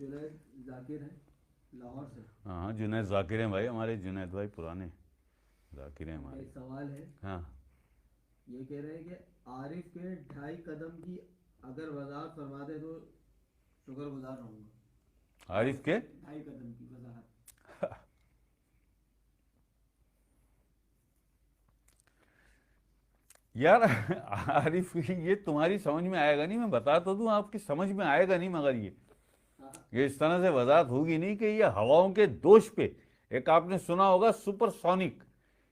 जुनैद जाकिर है लाहौर से। हाँ जुनैद जाकिर हैं भाई, हमारे जुनैद भाई पुराने जाकिर हैं हमारे। एक सवाल है, हाँ ये कह रहे हैं कि आरिफ के 2.5 कदम की अगर वजाहत फरमा दे तो शुक्रगुजार रहूंगा। आरिफ के 2.5 कदम की वजाहत। यार आरिफ ये तुम्हारी समझ में आएगा नहीं, मैं बता तो दूं, आपकी समझ में आएगा नहीं, मगर ये इस तरह से वजाहत होगी नहीं कि ये हवाओं के दोष पे, एक आपने सुना होगा सुपरसोनिक,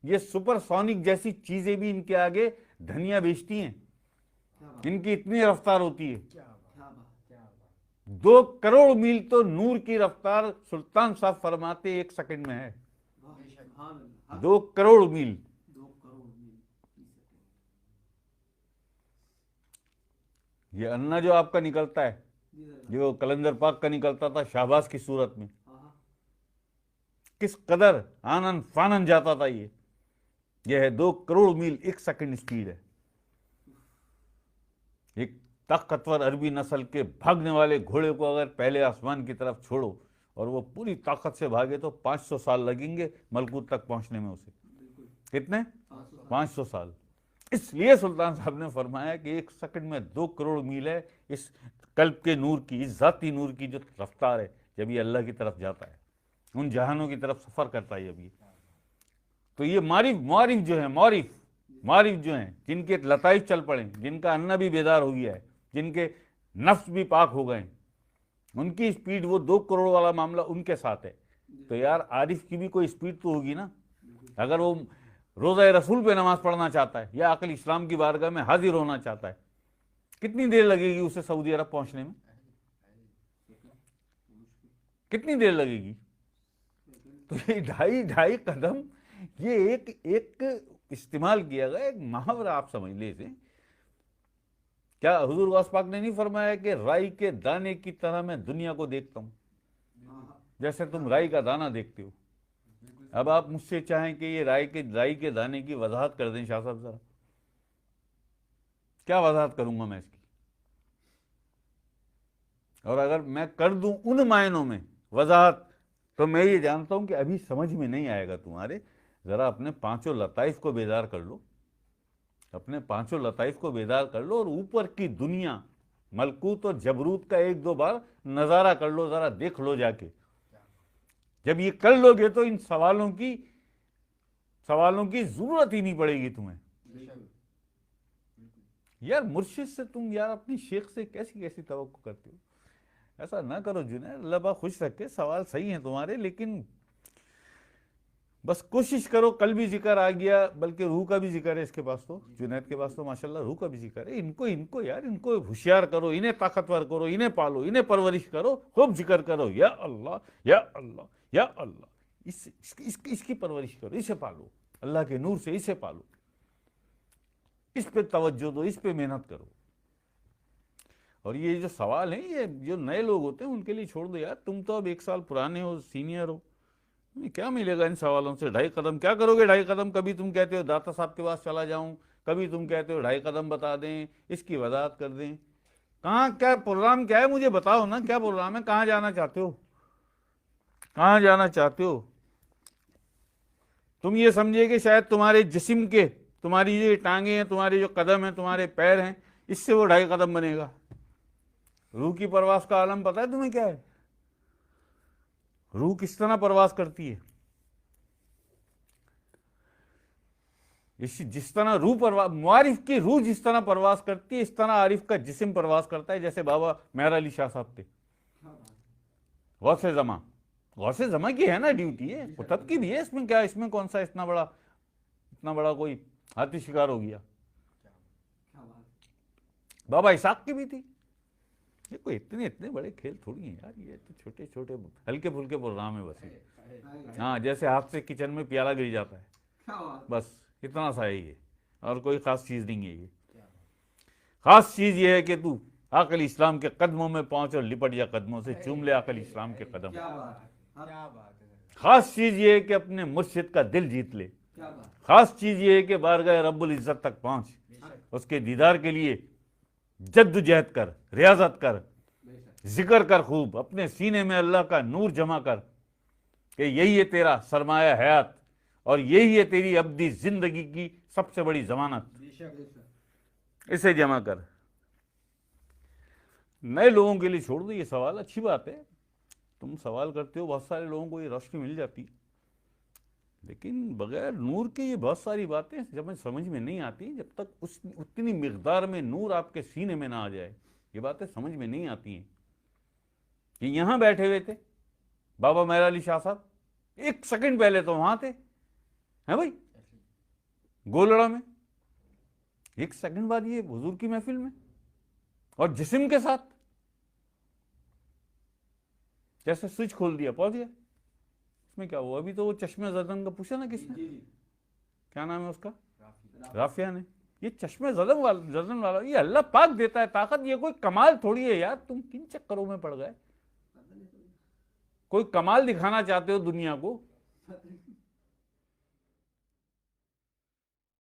ये सुपरसोनिक जैसी चीजें भी इनके आगे धनिया बेचती हैं, क्या बात, इनकी इतनी रफ्तार होती है। क्या बात। 2 करोड़ मील तो नूर की रफ्तार सुल्तान साहब फरमाते 1 सेकंड में है। वाह, सुभान अल्लाह। 2 करोड़ मील। 2 करोड़ मील की सेकंड। ये अन्ना जो आपका निकलता है, जी सर। जो कलंदर पाक का निकलता था शाहबाज की सूरत में, हाँ, किस कदर आनन फानन जाता था ये है 2 करोड़ मील 1 सेकंड स्पीड है। एक ताकतवर अरबी नस्ल के भागने वाले घोड़े को अगर पहले आसमान की तरफ छोड़ो और वो पूरी ताकत से भागे तो 500 साल लगेंगे मलकूत तक पहुंचने में उसे। बिल्कुल। कितने? 500 साल। 500 साल। इसलिए सुल्तान साहब ने फरमाया कि 1 सेकंड में 2 करोड़ मील है इस कल्ब के नूर की, इस जाती नूर की जो रफ्तार है जब ये अल्लाह की तरफ जाता है, उन जहानों की तरफ सफर करता है जब ये। तो ये मारिफ जो है, मारिफ जो हैं, जिनके लताइफ चल पड़े, जिनका अन्ना भी बेदार हो गया है, जिनके नफ्स भी पाक हो गए, उनकी स्पीड, वो 2 करोड़ वाला मामला उनके साथ है। तो यार आरिफ की भी कोई स्पीड तो होगी ना। अगर वो रोज़ा रसूल पे नमाज पढ़ना चाहता है या अकल इस्लाम की बारगाह में हाजिर होना चाहता है, कितनी देर लगेगी उसे सऊदी अरब पहुंचने में? कितनी देर लगेगी? तो ये 2.5 कदम, ये एक इस्तेमाल किया गया एक मुहावरा, आप समझ ले इसे। क्या हुजूर गौस पाक ने नहीं फरमाया कि राई के दाने की तरह मैं दुनिया को देखता हूं, जैसे तुम राई का दाना देखते हो। अब आप मुझसे चाहें कि ये राई के दाने की वजाहत कर दें, शाह साहब जरा, क्या वजाहत करूंगा मैं इसकी? और अगर मैं कर दूं उन मायनों में वजाहत, तो मैं ये जानता हूं कि अभी समझ में नहीं आएगा तुम्हारे। जरा अपने 5 लताइफ को बेदार कर लो, अपने 5 लताइफ को बेदार कर लो और ऊपर की दुनिया, मलकूत और जबरूत का 1-2 बार नजारा कर लो, जरा देख लो जाके। जब ये कर लोगे तो इन सवालों की जरूरत ही नहीं पड़ेगी तुम्हें। यार मुर्शिद से तुम यार अपनी शेख से कैसी कैसी तवक्को करते हो? ऐसा ना करो जुनैद, अल्लाह पाक खुश रखे। सवाल सही हैं तुम्हारे, लेकिन बस कोशिश करो। कल भी जिक्र आ गया, बल्कि रूह का भी जिक्र है इसके पास, तो जुनैद के पास तो माशाल्लाह रूह का भी जिक्र है। इनको होशियार करो, इन्हें ताकतवर करो, इन्हें पालो, इन्हें परवरिश करो, खूब जिक्र करो, या अल्लाह या अल्लाह या अल्लाह। इसकी परवरिश करो, इसे पालो, अल्लाह के नूर से इसे पालो, इस पे तवज्जो दो, इस पे मेहनत करो। और ये जो सवाल हैं, ये जो नए लोग होते हैं उनके लिए छोड़ दो यार। तुम तो अब 1 साल पुराने हो, सीनियर हो, क्या मिलेगा इन सवालों से? 2.5 कदम क्या करोगे? 2.5 कदम कभी तुम कहते हो दाता साहब के पास चला जाऊं, कभी तुम कहते हो 2.5 कदम बता दें, इसकी वजाहत कर दें। कहाँ, क्या प्रोग्राम क्या है मुझे बताओ ना, क्या प्रोग्राम है? कहाँ जाना चाहते हो? कहाँ जाना चाहते हो? तुम ये समझिए कि शायद तुम्हारे जिस्म के, तुम्हारी ये टांगे हैं, तुम्हारे जो कदम हैं, तुम्हारे पैर हैं, इससे वो 2.5 कदम बनेगा। रूह की परवास का आलम पता है तुम्हें क्या है? रूह किस तरह परवास करती है? जिस तरह रूह परवास, मुआरिफ की रूह जिस तरह परवास करती है, इस तरह आरिफ का जिस्म परवास करता है। जैसे बाबा मेहर अली शाह साहब थे, गौसे जमा की है ना ड्यूटी, है कुतब की भी है, इसमें क्या, इसमें कौन सा इतना बड़ा कोई हाथी शिकार हो गया? बाबा इसाक की भी थी। ये कोई इतने बड़े खेल थोड़ी हैं यार, ये तो छोटे छोटे हल्के फुल्के प्रोग्राम है बस। हाँ, जैसे हाथ से किचन में प्याला गिर जाता है, बस इतना सा है ये, और कोई खास चीज नहीं है ये। खास चीज ये है कि तू अकल इस्लाम के कदमों में पहुंच और लिपट जा, कदमों से चूम ले अकल इस्लाम के कदम। खास चीज ये है कि अपने मुर्शिद का दिल जीत ले। खास चीज ये है कि बारगाह रब्बुल इज्जत तक पहुंच, उसके दीदार के लिए जद्दोजहद कर, रियाजत कर, जिक्र कर खूब, अपने सीने में अल्लाह का नूर जमा कर कि यही है तेरा सरमाया हयात और यही है तेरी अब्दी जिंदगी की सबसे बड़ी जमानत। इसे जमा कर। नए लोगों के लिए छोड़ दो ये सवाल, अच्छी बात है तुम सवाल करते हो, बहुत सारे लोगों को ये रोशनी मिल जाती, लेकिन बगैर नूर के ये बहुत सारी बातें जब समझ में नहीं आती, जब तक उस उतनी मिकदार में नूर आपके सीने में ना आ जाए ये बातें समझ में नहीं आती हैं। कि यहां बैठे हुए थे बाबा मेहर अली शाह साहब, एक सेकंड पहले तो वहां थे, हैं भाई, गोलड़ा में, एक सेकंड बाद ये हुजूर की महफिल में, और जिस्म के साथ जैसे स्विच खोल दिया पहुंच गया। इसमें क्या हुआ? अभी तो वो चश्मे जदन का पूछा ना किसने, क्या नाम है उसका, राफिया ने। ये चश्मे जदन वाला ये अल्लाह पाक देता है ताकत, ये कोई कमाल थोड़ी है यार, तुम किन चक्करों में पड़ गए? कोई कमाल दिखाना चाहते हो दुनिया को,